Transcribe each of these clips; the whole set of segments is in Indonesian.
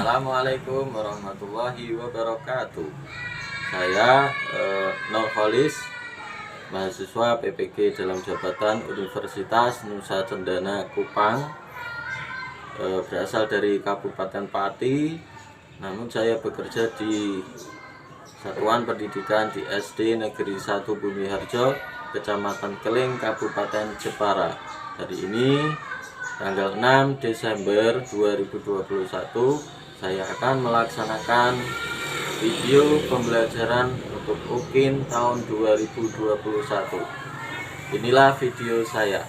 Assalamualaikum warahmatullahi wabarakatuh. Saya Nurholis, mahasiswa PPG dalam jabatan Universitas Nusa Cendana Kupang, berasal dari Kabupaten Pati. Namun saya bekerja di Satuan Pendidikan di SD Negeri 1 Bumiharjo, Kecamatan Keling, Kabupaten Jepara. Hari ini tanggal 6 Desember 2021, saya akan melaksanakan video pembelajaran untuk UKIN tahun 2021. Inilah video saya.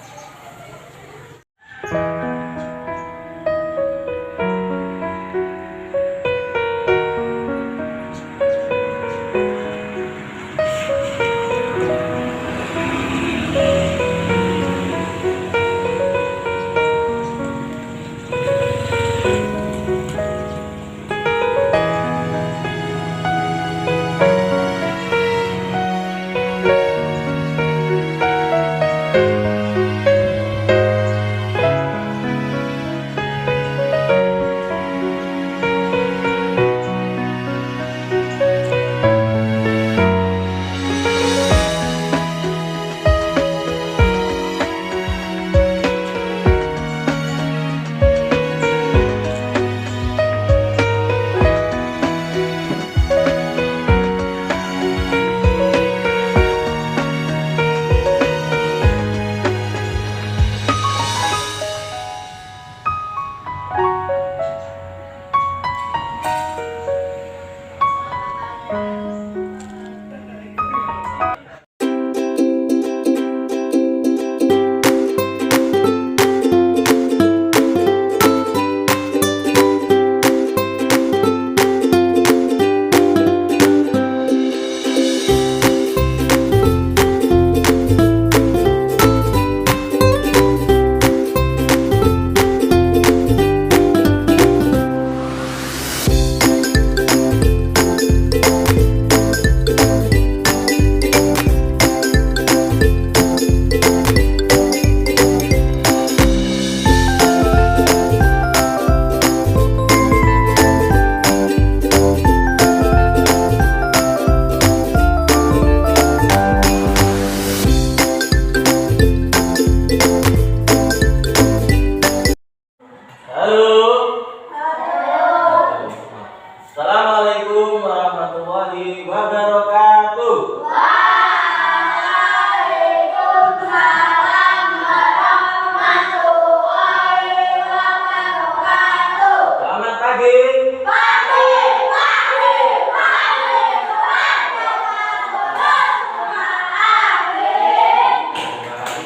Assalamualaikum warahmatullahi wabarakatuh. Waalaikumsalam warahmatullahi wabarakatuh. Selamat pagi. Pagi.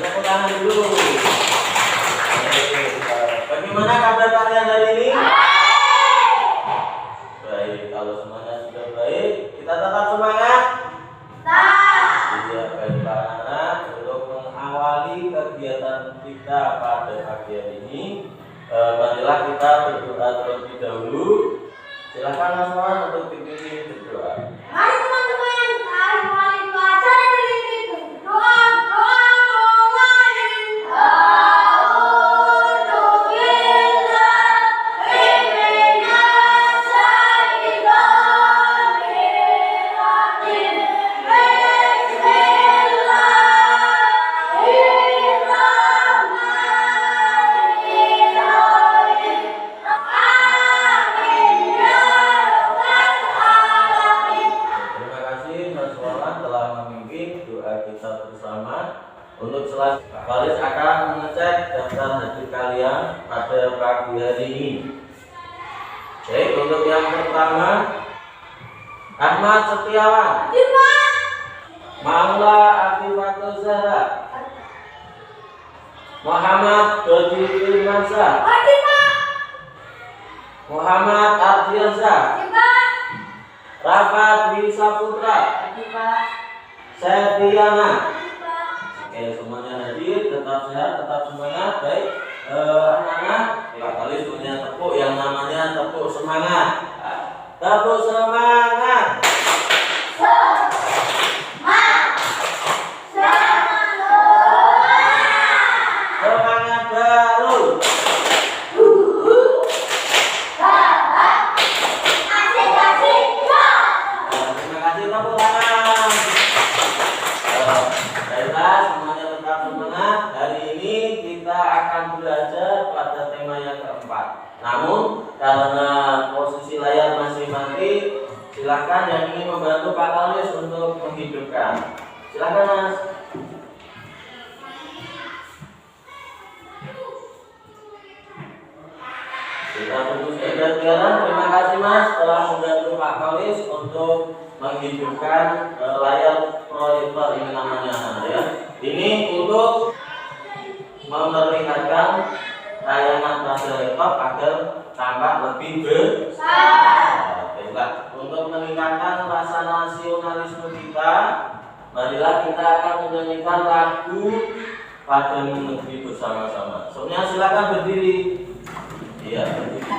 Tepuk tangan dulu. Bagaimana kabar kalian hari ini? Baik, kalau semuanya sudah baik, kita tetap semangat. Iya, baik para anak, untuk mengawali kegiatan kita pada pagi hari ini, marilah kita berdoa terlebih dahulu. Silakan Mas Wan untuk dipimpin berdoa. Mari teman-teman, mari baca dan dipimpin doa mulai. Terima kasih Mas Wawan telah memimpin doa kita bersama. Untuk selanjutnya, Pak Walis akan mengecek daftar hadir kalian pada pagi hari ini. Baik, untuk yang pertama, Ahmad Setiawan, Maula Afifatul Zahra, Muhammad Dodi Firmansyah, Muhammad Ardiansyah, Rafa Dwi Saputra, Septiana. Oke, semuanya hadir, tetap sehat, tetap semangat. Baik, anak-anak, Pak Walis punya tepuk yang namanya tepuk semangat. Tepuk semangat. Semangat baru. Namun karena posisi layar masih mati, silakan yang ingin membantu Pak Kalis untuk menghidupkan. Silakan Mas. Kita tunggu sebentar biaran. Terima kasih Mas telah membantu Pak Kalis untuk menghidupkan layar proyektor ini namanya ya. Ini untuk memperlihatkan tayangan pada laptop agar tampak lebih besar. Baiklah, untuk meningkatkan rasa nasionalisme kita, marilah kita akan menyanyikan lagu Padamu Negeri bersama-sama. Semuanya silakan berdiri. Iya, berdiri.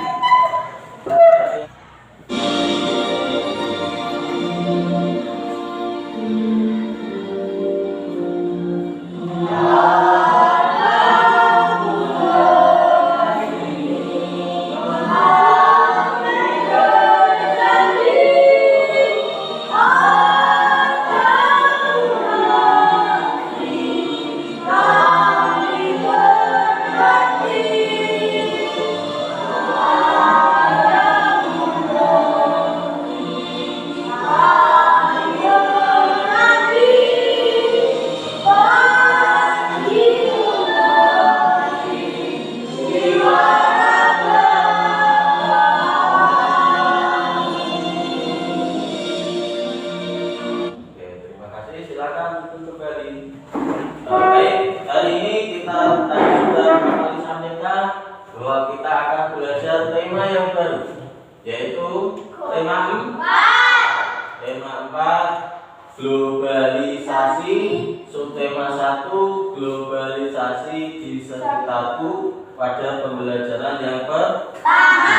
Globalisasi, subtema 1 globalisasi di sekitarku pada pembelajaran yang pertama.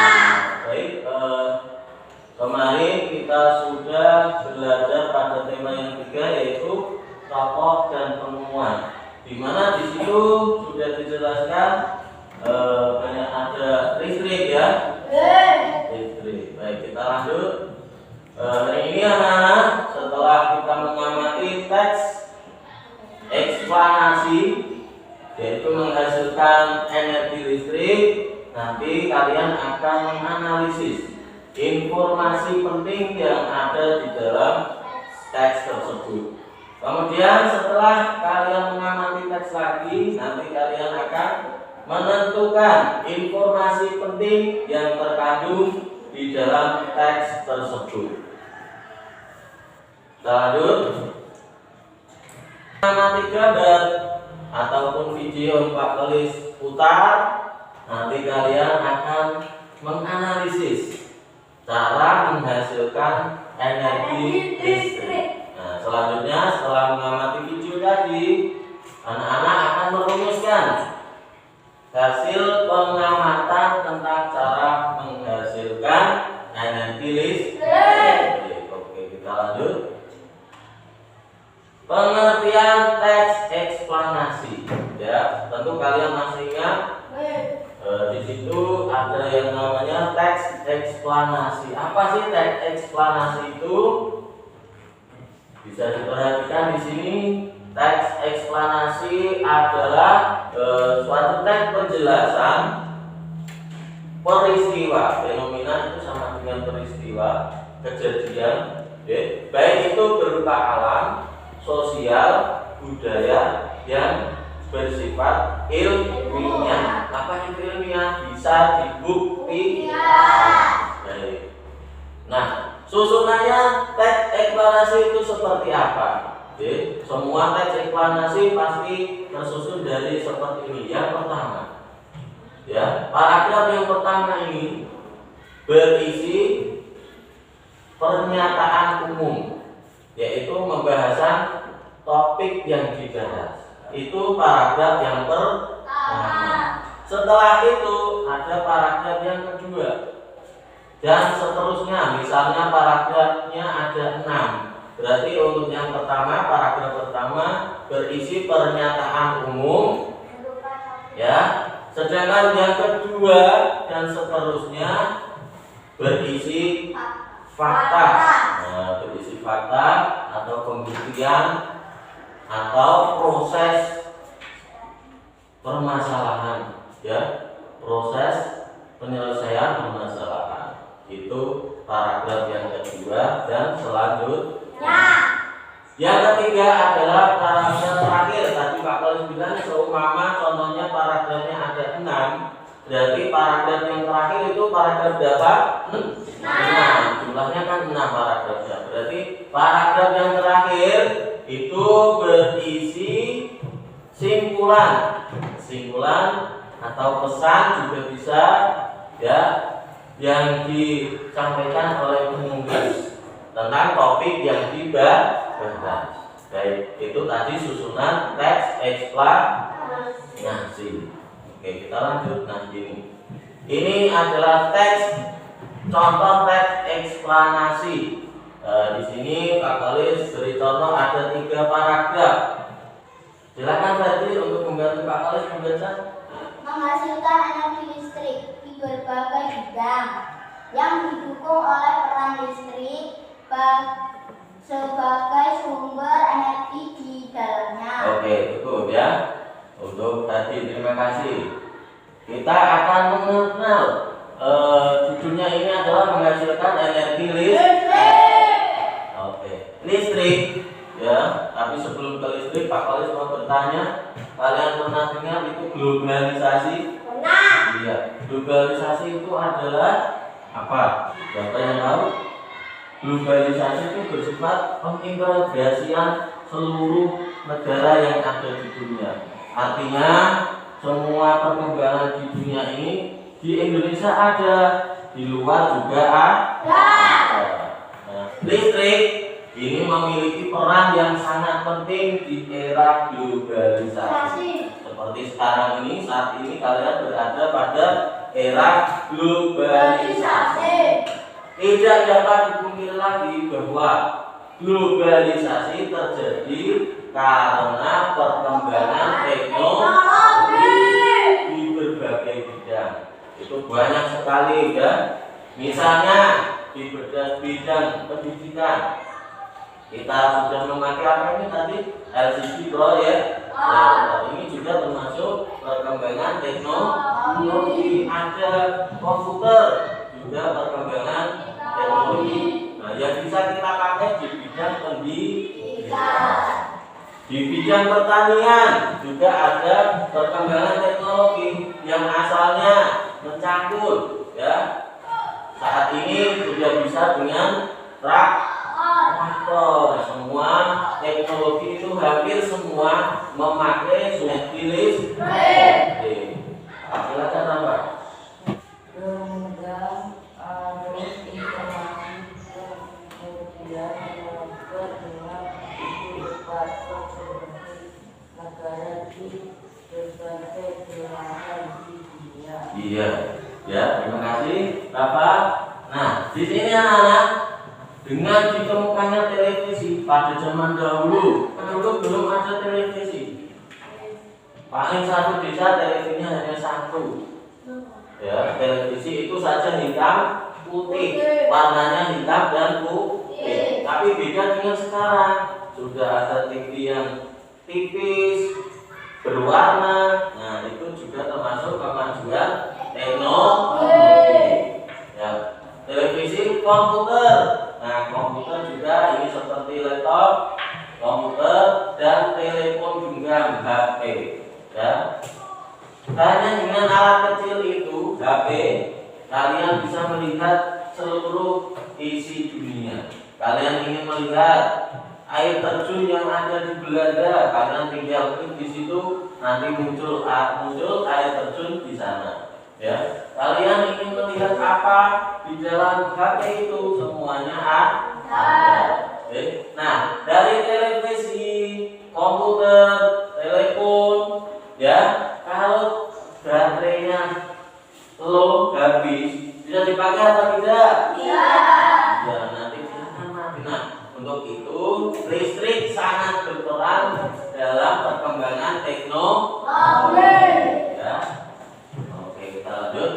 Baik, kemarin kita sudah belajar pada tema yang 3 yaitu tokoh dan penemuan, di mana di situ sudah dijelaskan banyak ada listrik ya. Listrik. Baik, kita lanjut. Hari ini anak-anak, setelah kita mengamati teks eksplanasi yaitu menghasilkan energi listrik, nanti kalian akan menganalisis informasi penting yang ada di dalam teks tersebut. Kemudian setelah kalian mengamati teks lagi, nanti kalian akan menentukan informasi penting yang terkandung di dalam teks tersebut. Lanjut, mengamati gambar ataupun video Pak Kalis putar, nanti kalian akan menganalisis cara menghasilkan energi listrik. Nah, selanjutnya setelah mengamati video tadi, anak-anak akan merumuskan hasil pengamatan tentang cara menghasilkan energi listrik. Oke, kita lanjut. Pengertian teks eksplanasi, ya tentu kalian masih ingat. Di situ ada yang namanya teks eksplanasi. Apa sih teks eksplanasi itu? Bisa diperhatikan di sini. Teks eksplanasi adalah suatu teks penjelasan peristiwa, fenomena itu sama dengan peristiwa, kejadian, baik itu berupa alam, sosial, budaya yang bersifat ilmiah. Apa itu ilmiah? Bisa dibuktikan. Nah, susunannya teks eksplanasi itu seperti apa? Semua teks eksplanasi pasti tersusun dari seperti ini. Yang pertama, ya, paragraf yang pertama ini berisi pernyataan umum, yaitu membahasan topik yang dibahas. Itu paragraf yang pertama. Setelah itu ada paragraf yang kedua dan seterusnya. Misalnya paragrafnya ada 6. Berarti untuk yang pertama, paragraf pertama berisi pernyataan umum, ya. Sedangkan yang kedua dan seterusnya berisi fakta. Nah, berisi fakta atau pembuktian atau proses permasalahan, ya, proses penyelesaian permasalahan. Itu paragraf yang kedua dan selanjutnya. Yang ketiga adalah paragraf terakhir. Tadi Pak Kolis bilang seumpama contohnya paragrafnya ada 6, berarti paragraf yang terakhir itu paragraf berapa? 6. Jumlahnya kan 6 paragrafnya. Berarti paragraf yang terakhir itu berisi simpulan atau pesan juga bisa, ya, yang disampaikan oleh penulis tentang topik yang dibahas. Baik, itu tadi susunan teks eksplanasi. Oke, kita lanjut. Nah, ini adalah contoh teks eksplanasi. Di sini Pak Kolis beri contoh ada 3 paragraf. Silakan Fadli untuk membantu Pak Kolis membaca. Menghasilkan energi listrik di berbagai bidang yang didukung oleh peran listrik sebagai sumber energi di dalamnya. Oke, cukup ya. Untuk tadi terima kasih. Kita akan mengenal judulnya ini adalah menghasilkan energi listrik. Oke, listrik ya. Tapi sebelum ke listrik, Pak Kolis mau bertanya, kalian pernah dengar itu globalisasi? Pernah. Iya, globalisasi itu adalah apa? Siapa yang tahu? Globalisasi itu bersifat pengintegrasian seluruh negara yang ada di dunia. Artinya semua perkembangan di dunia ini di Indonesia ada, di luar juga ada. Nah, listrik ini memiliki peran yang sangat penting di era globalisasi. Seperti sekarang ini, saat ini kalian berada pada era globalisasi. Tidak dapat dipungkiri lagi bahwa globalisasi terjadi karena perkembangan teknologi di berbagai bidang. Itu banyak sekali ya. Misalnya di bidang pendidikan, kita sudah memakai apa ini tadi? LCD proyek. Nah, ini juga termasuk perkembangan teknologi. Ada komputer, juga perkembangan teknologi. Nah, yang bisa kita pakai di bidang pendidikan. Di bidang pertanian juga ada perkembangan teknologi yang asalnya mencangkul, ya. Saat ini sudah bisa dengan traktor. Semua teknologi itu hampir semua memakai energi listrik. Silakan tambah. Kemudian arus informasi kemudian mengatur dengan indikator seperti negara di berbagai belahan di dunia. Iya, ya, terima kasih Bapak. Nah, di sini anak-anak, dengan ditemukannya televisi pada zaman dahulu, belum ada televisi. Paling satu desa televisinya hanya satu. Ya, televisi itu saja hitam putih, warnanya hitam dan putih. Tapi beda dengan sekarang, sudah ada TV yang tipis, berwarna. Nah, itu juga termasuk kemajuan teknologi. Ya, televisi, komputer. Nah, komputer juga ini seperti laptop, komputer dan telepon genggam HP. Ya. Hanya dengan alat kecil itu, HP, kalian bisa melihat seluruh isi dunia. Kalian ingin melihat air terjun yang ada di Belanda, kalian tinggal klik di situ, nanti muncul air terjun di sana. Ya, kalian ingin melihat apa di dalam HP itu, semuanya ada. Nah, dari televisi, komputer, telepon, ya, kalau baterainya low habis, bisa dipakai atau tidak? Iya. Ya, nanti silakan mati. Nah, untuk itu listrik sangat berperan dalam perkembangan teknologi. Ya. Oke, kita lanjut.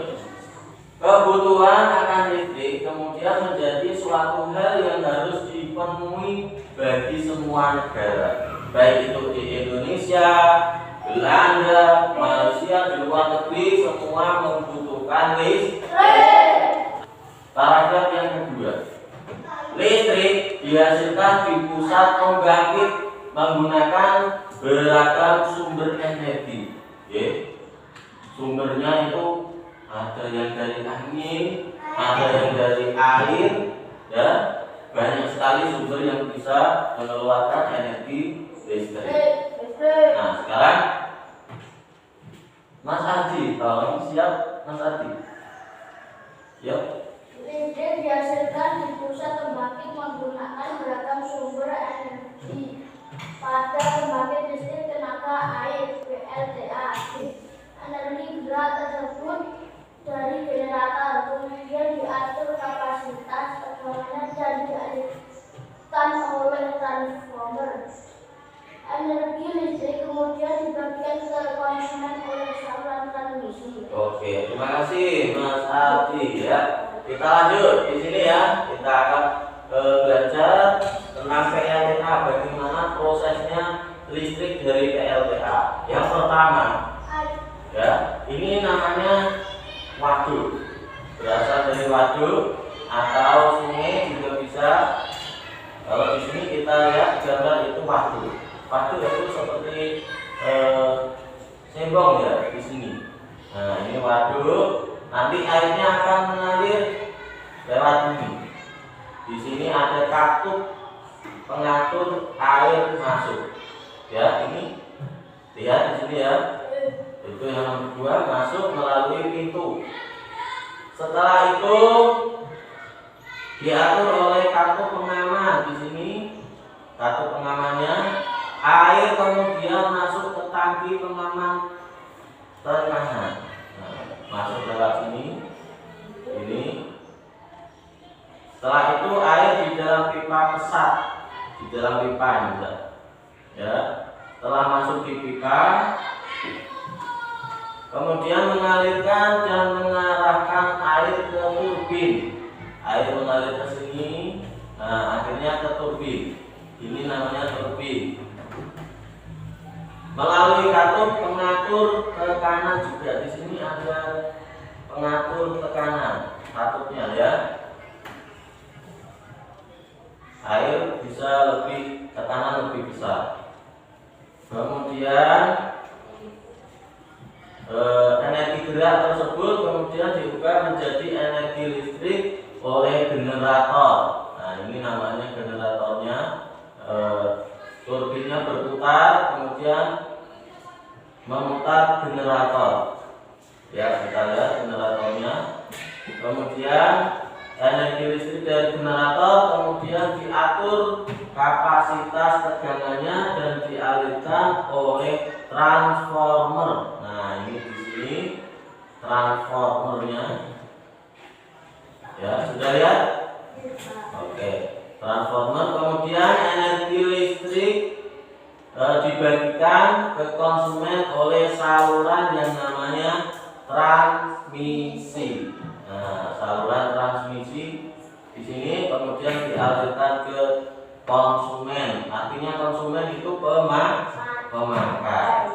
Kebutuhan akan listrik kemudian menjadi suatu hal yang harus dipenuhi bagi semua negara, baik itu di Indonesia, Belanda, Malaysia, di luar negeri, semua membutuhkan bukan Paragraf yang kedua. Listrik dihasilkan di pusat pembangkit menggunakan beragam sumber energi. Sumbernya itu ada yang dari angin, ada yang dari air, ya. Banyak sekali sumber yang bisa mengeluarkan energi listrik. Nah, sekarang Mas Adi, tolong siap Mas Adi. Siap. Listrik dihasilkan di pusat pembangkit menggunakan beragam sumber energi. Pada pembangkit listrik tenaga air (PLTA), energi gerak tersebut dari generator, kemudian diatur kapasitas tegangannya dan dialirkan oleh transformer. Energi listrik kemudian dibagikan ke konsumen oleh saluran transmisi. Oke, terima kasih Mas Adi ya. Kita lanjut di sini ya. Kita akan belajar tentang PLTA, bagaimana prosesnya listrik dari PLTA. Yang pertama, ya, ini namanya waduk. Berasal dari waduk atau sungai juga bisa. Kalau di sini kita lihat gambar itu waduk. Waduk itu seperti sembong ya di sini. Nah, ini waduk. Nanti airnya akan mengalir lewat ini. Di sini ada katup pengatur air masuk. Ya, ini lihat di sini ya. Itu yang nomor 2, masuk melalui pintu. Setelah itu diatur oleh katup pengaman di sini. Katup pengamannya, air kemudian masuk ke tangki pengaman tekanan. Masuk lewat sini, ini. Setelah itu air di dalam pipa pesat, di dalam pipa juga. Ya, setelah masuk di pipa, kemudian mengalirkan dan mengarahkan air ke turbin. Air mengalir ke sini, nah akhirnya ke turbin. Ini namanya turbin. Melalui katup pengatur tekanan juga, di sini ada pengatur tekanan katupnya ya. Air bisa lebih, tekanan lebih besar. Kemudian energi gerak tersebut kemudian diubah menjadi energi listrik oleh generator. Nah, ini namanya generatornya. Turbinnya berputar, kemudian memutar generator. Ya, kita lihat generatornya. Kemudian energi listrik dari generator kemudian diatur kapasitas tegangannya dan dialirkan oleh transformer. Nah, ini di sini transformernya. Ya, sudah lihat? Oke. Transformer, kemudian energi listrik dibagikan ke konsumen oleh saluran yang namanya transmisi. Nah, saluran transmisi di sini kemudian dialirkan ke konsumen. Artinya konsumen itu pemakai.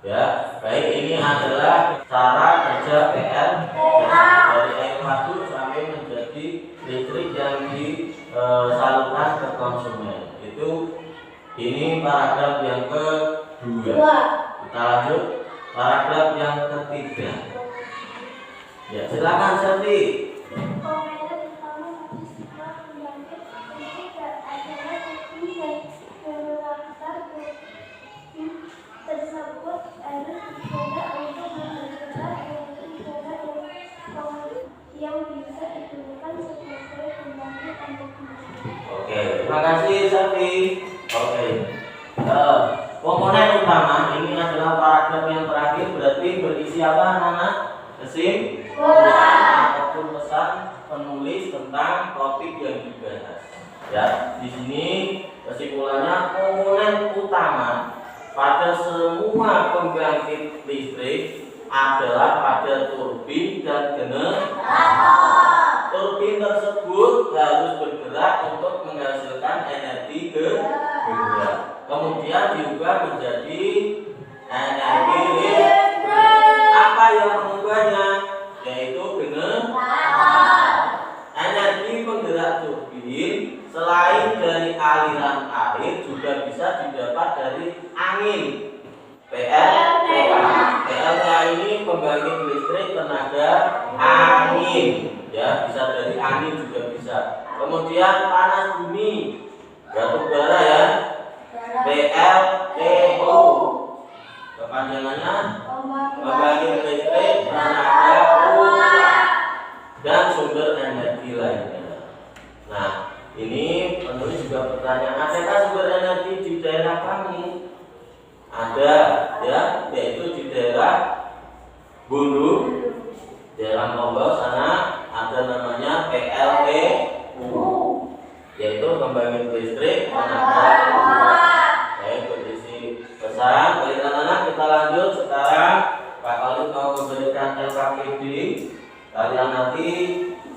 Ya, baik, ini adalah cara kerja PLTA dari air waduk sampai menjadi listrik yang disalurkan ke konsumen. Ini paragraf yang kedua. Kita lanjut paragraf yang ketiga. Ya, silakan Selvi. Oke, terima kasih Selvi. Oke. Komponen utama ini adalah paragraf yang terakhir, berarti berisi apa anak-anak? Kesimpulan ataupun pesan penulis tentang topik yang dibahas. Ya, di sini kesimpulannya komponen utama pada semua pembangkit listrik adalah pada turbin dan generator. Turbin tersebut harus bergerak untuk menghasilkan energi gerak. Kemudian diubah menjadi energi listrik. Apa yang mengubahnya? ya, bisa dari angin juga bisa. Kemudian panas bumi, batu bara ya, PLTU. Kepanjangannya pembangkit listrik tenaga uap dan sumber energi lainnya. Nah, ini penulis juga bertanya, adakah sumber energi di daerah kami? Ada ya, yaitu di daerah Bulu, daerah Mombau sana ada namanya PLTU, yaitu pembangkit listrik tenaga uap. Baik, berisi pesan. Baik anak-anak, kita lanjut sekarang. Pak Khalid mau memberikan LKPD. Kalian nanti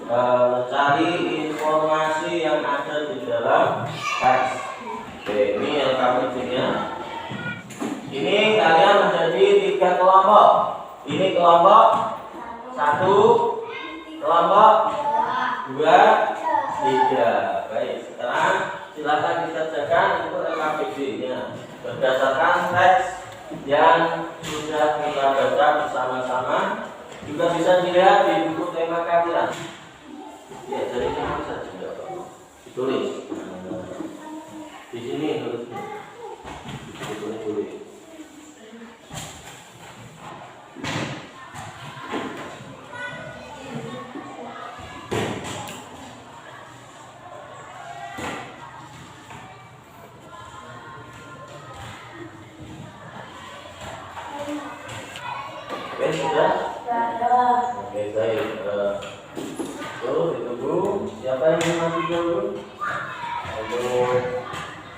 mencari informasi yang ada di dalam teks. Oke, ini LKPD-nya. Ini kalian menjadi 3 kelompok. Ini kelompok 1, kelompok 2, 3. Baik, sekarang silakan dikerjakan itu LKPD-nya berdasarkan teks yang sudah kita baca bersama-sama. Juga bisa dilihat di buku tema kalian. Ya, jadi ini bisa juga tulis. Di sini tulisnya. Tulis. Oke, sudah? Oke, baik. Ditunggu. Siapa yang ingin maju dulu? Untuk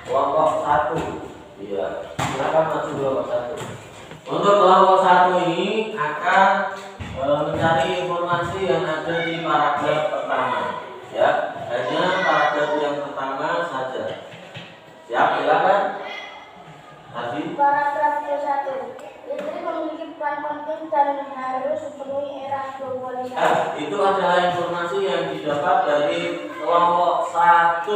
kelompok 1. Iya, silakan maju kelompok 1. Untuk kelompok 1 ini akan mencari informasi yang ada di paragraf pertama. Ya, hanya paragraf yang pertama saja. Siap, silakan. Tadi. Paragraf ke-1. Listrik memiliki peran penting dan harus memenuhi era globalisasi. Itu adalah informasi yang didapat dari kelompok 1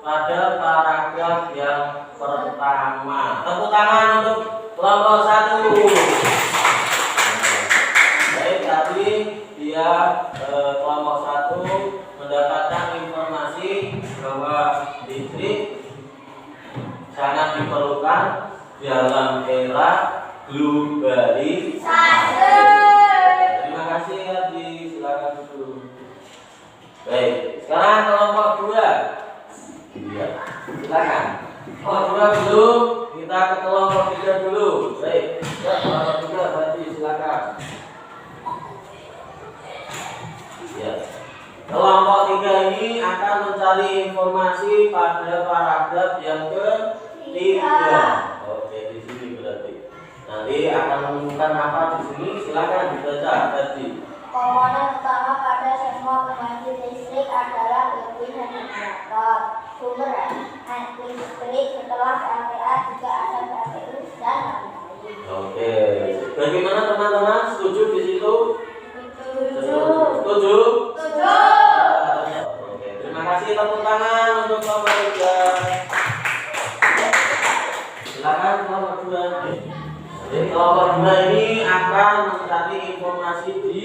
pada paragraf yang pertama. Tepuk tangan untuk kelompok 1. Baik, tadi dia kelompok 1 mendapatkan informasi bahwa listrik sangat diperlukan dalam era globalisasi. Terima kasih Adi, silakan duduk. Baik, sekarang kelompok 2. Iya, silakan. Kelompok 2 dulu, kita ke kelompok 3 dulu. Baik, ya, kelompok 3 berarti silakan. Ya. Kelompok 3 ini akan mencari informasi pada paragraf yang ketiga. Oke, di sini berarti. Nanti akan menemukan apa di sini, silakan dibaca tadi. Komponen utama pada semua pembangkit listrik adalah turbin dan generator. Sumber listrik setelah PLTA juga ada PLTU dan lain-lain. Oke, bagaimana teman-teman? Setuju di situ? Setuju? Oke, terima kasih, tepuk tangan untuk kelompok 3. Silakan kelompok 2. Jadi kelompok 2 ini akan mencari informasi di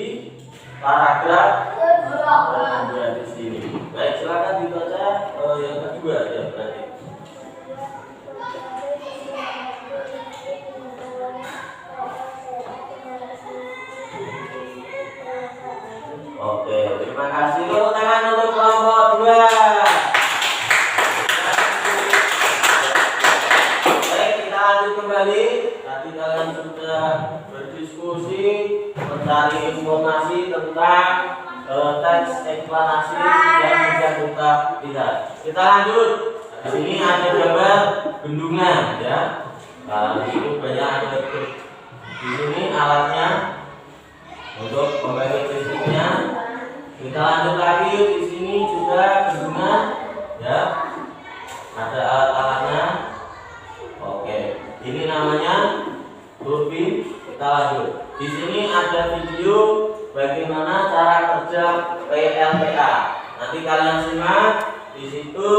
paragraf kedua di sini. Baik, silakan dibaca yang kedua ya berarti. Oke, terima kasih. Tepuk tangan untuk kelompok 2. Baik, kita lanjut kembali. Tadi kalian sudah berdiskusi, mencari informasi tentang teks eksplanasi yang sudah kita lihat. Kita lanjut. Di sini ada gambar bendungan ya. Nah, itu banyak ada di sini alatnya untuk pembangkit listriknya. Kita lanjut lagi, di sini juga bendungan ya. Ada alat-alatnya. Oke, ini namanya turbin. Kita lanjut. Di sini ada video bagaimana cara kerja PLTA. Nanti kalian simak. Di situ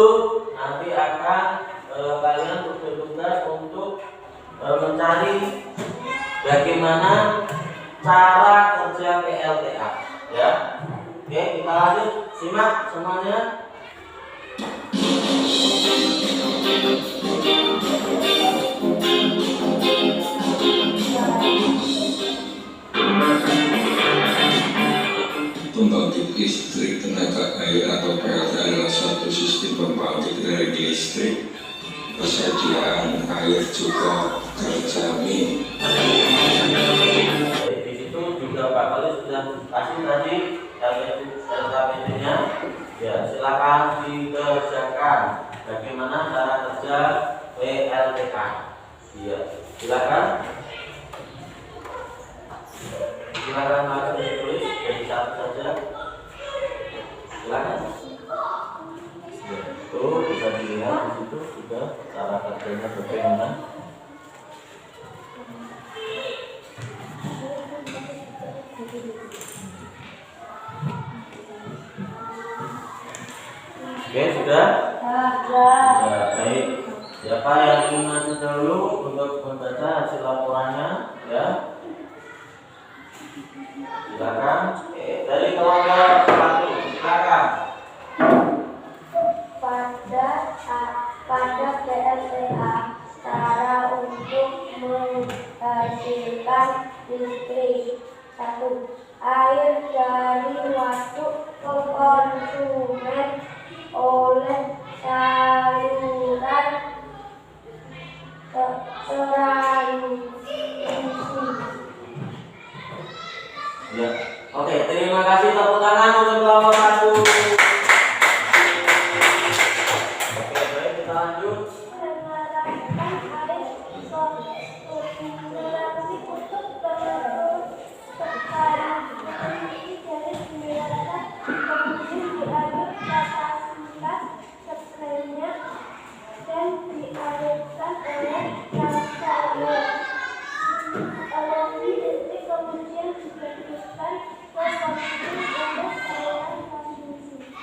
nanti akan kalian bertugas untuk mencari bagaimana cara kerja PLTA ya. Oke, kita lanjut simak semuanya. Pembangkit listrik tenaga air atau PLT adalah suatu sistem pembangkit energi listrik. Persediaan air juga terjamin. Di situ juga Pak Kali sudah kasih tadi LKPD-nya. Ya, silakan dikerjakan. Bagaimana cara kerja PLTK? Iya, silakan. Silakan langsung ditulis jadi satu saja. Silakan. Itu bisa dilihat di situ juga cara kerjanya bagaimana. Oke, sudah? Ya, baik. Siapa yang ingin masuk dulu untuk membaca hasil laporannya? Ya. Silakan. Oke, dari kelompok 1, silakan. Pada PLTA, cara untuk menghasilkan listrik. 1. Air dari waduk ke konsumen oleh saluran Ya. Oke, terima kasih, tepuk tangan untuk kelompok 1. Oke, baik, kita lanjut.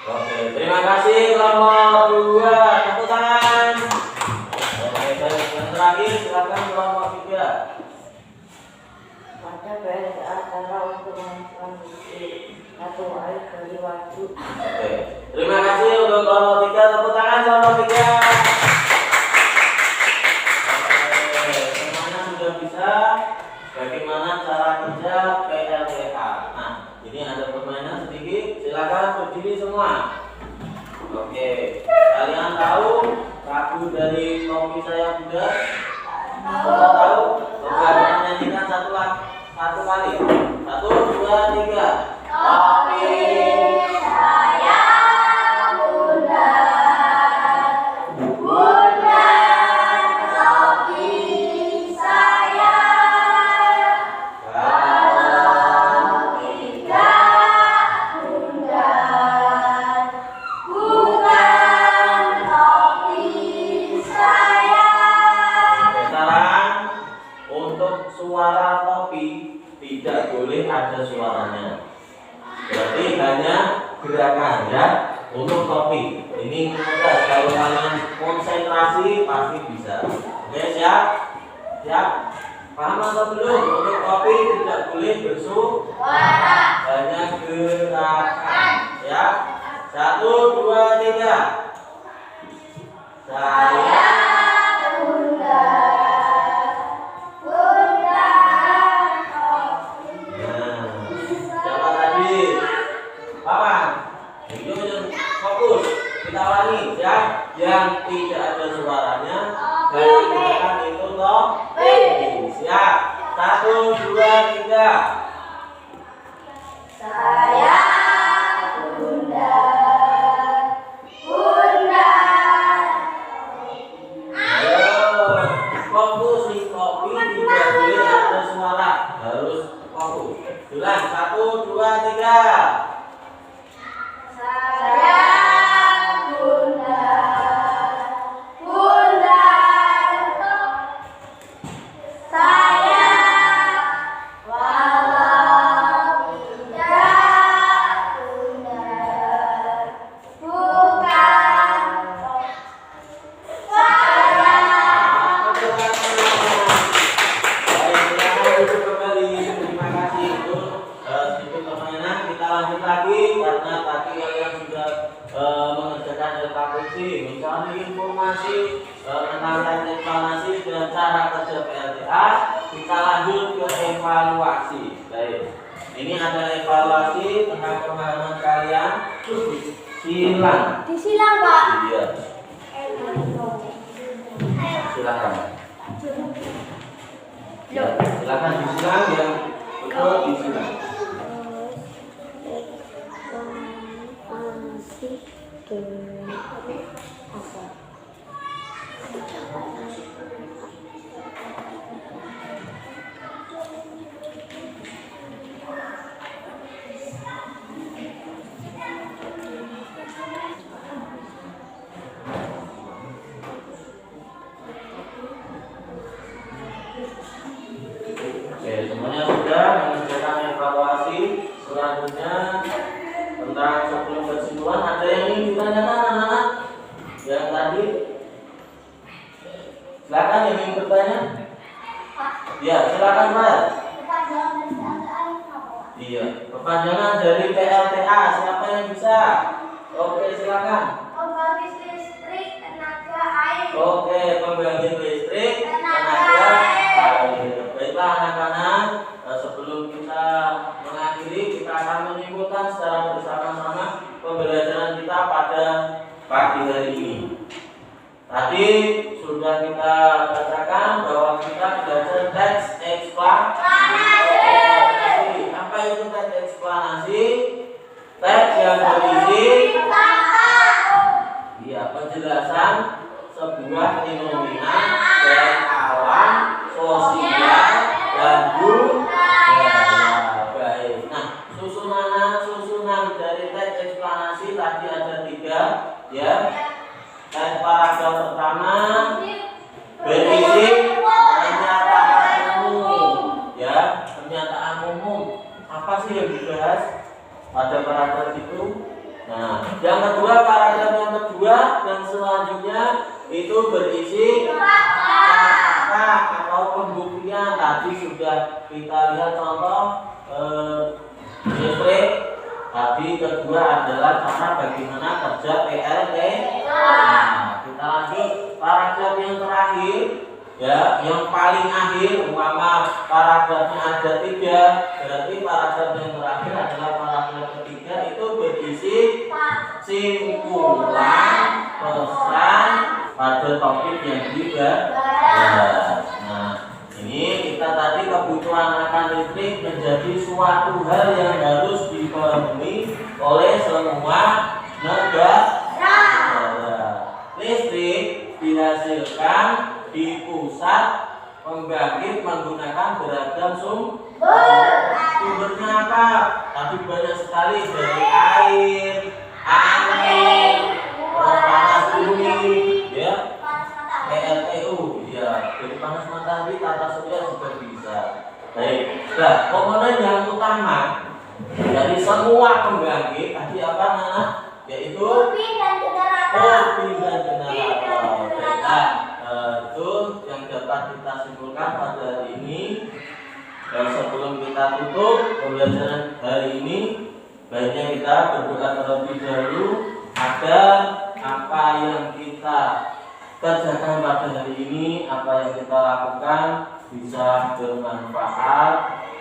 Oke, terima kasih kelompok 2, tepuk tangan. Oke, baik, yang terakhir silakan kelompok 3. Pada PLTA cara untuk menghasilkan listrik. 1. Air dari waduk. Oke, terima kasih untuk kelompok 3, tepuk tangan kelompok 3. Oke, semuanya sudah bisa bagaimana cara kerja PLTA. Nah, ini ada permainan sedikit, silakan berdiri semua. Oke, kalian tahu lagu dari kopi saya sudah? Sudah tahu? Coba nyanyikan satu kali. 1, 2, 3. Kopi saya bunda, bunda kopi saya. Kalau tidak bunda, bukan kopi saya. Sekarang untuk suara kopi tidak boleh ada suaranya. Berarti hanya gerakan ya untuk kopi. Ini mudah, kalau kalian konsentrasi pasti bisa. Oke, siap? Siap? Paham atau belum? Untuk kopi tidak boleh bersuara, hanya gerakan. Ya. 1, 2, 3. Saya bunda, bunda kopi. Nah, siapa tadi? Paman. Yuk, fokus. Kita ulangi ya. Yang tidak ada suaranya dan gerakan itu kopi. Siap. 1, 2, 3. Saya bunda, bunda. Ayo, fokus di kopi, tidak boleh ada suara, harus fokus. Ulang, 1, 2, 3. Saya bunda, bunda. Saya walau tidak mencari informasi tentang teknik eksplanasi dan cara kerja PLTA. Kita lanjut ke evaluasi. Baik, ini ada evaluasi tentang pemahaman kalian. Silang. Disilang, Pak. Iya. Silakan. Ya, silakan disilang yang betul disilang. Oke, semuanya sudah mengerjakan evaluasi. Selanjutnya tentang sebelum kesimpulan, ada yang ingin ditanyakan anak-anak yang tadi? Silakan yang ingin bertanya. Ya, silakan Mas. Iya, kepanjangan dari PLTA. Siapa yang bisa? Oke, silakan. Pembangkit listrik tenaga air. Oke, pembangkit listrik tenaga air. Baiklah anak-anak, sebelum kita mengakhiri, kita akan menyimpulkan secara bersama-sama pembelajaran kita pada pagi hari ini. Tadi sudah kita katakan bahwa kita belajar teks eksplanasi. Apa itu teks eksplanasi? Teks yang berisi penjelasan sebuah fenomena dari alam, sosial, dan budaya. Baik. Nah, susunan dari teks eksplanasi tadi ada 3, ya. Teks paragraf pertama berisi pernyataan umum, ya. Pernyataan umum. Apa sih yang dibahas pada paragraf itu? Nah, yang kedua, paragraf yang kedua dan selanjutnya itu berisi fakta atau pembuktian. Tadi sudah kita lihat contoh listrik. Tadi kedua adalah cara bagaimana kerja PLTA. Nah, kita lanjut paragraf yang terakhir, ya, yang paling akhir. Umpama paragrafnya ada 3, berarti paragraf yang terakhir adalah paragraf ketiga, itu berisi simpulan pesan pada topik yang dibahas. Nah, ini kita tadi kebutuhan akan listrik menjadi suatu hal yang harus dipenuhi oleh semua negara. Listrik dihasilkan di pusat pembangkit menggunakan beragam sumbernya apa? Tadi banyak sekali, dari air, angin, panas bumi, ya, PLTU, ya, dari panas matahari, tata surya juga bisa. Baik. Nah, komponen yang utama dari semua pembangkit tadi apa, Nana? Yaitu turbin dan generator. Itu yang dapat kita simpulkan pada hari ini. Dan sebelum kita tutup pembelajaran hari ini, baiknya kita berdoa terlebih dahulu agar apa yang kita kerjakan pada hari ini, apa yang kita lakukan bisa bermanfaat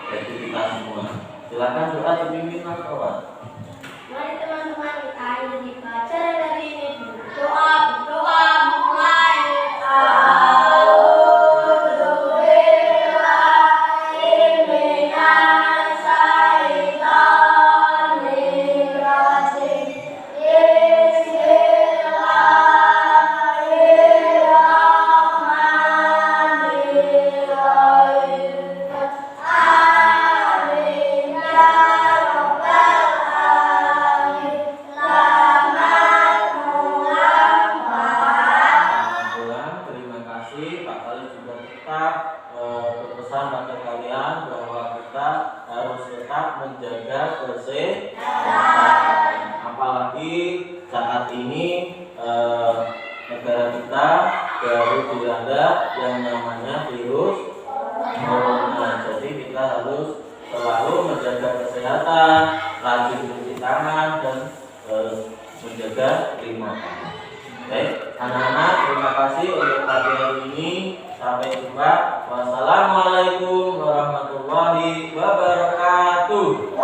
bagi kita semua. Silakan doa dipimpin Mas Kawan. Mari teman-teman kita dibaca dari ini. Berdoa mulai. Berpesan pada kalian bahwa kita harus tetap menjaga kesehatan, apalagi saat ini negara kita baru dilanda yang namanya virus corona. Jadi kita harus selalu menjaga kesehatan, rajin cuci tangan dan menjaga 5M. Baik, anak-anak, terima kasih untuk kajian ini. Sampai jumpa. Wassalamualaikum warahmatullahi wabarakatuh.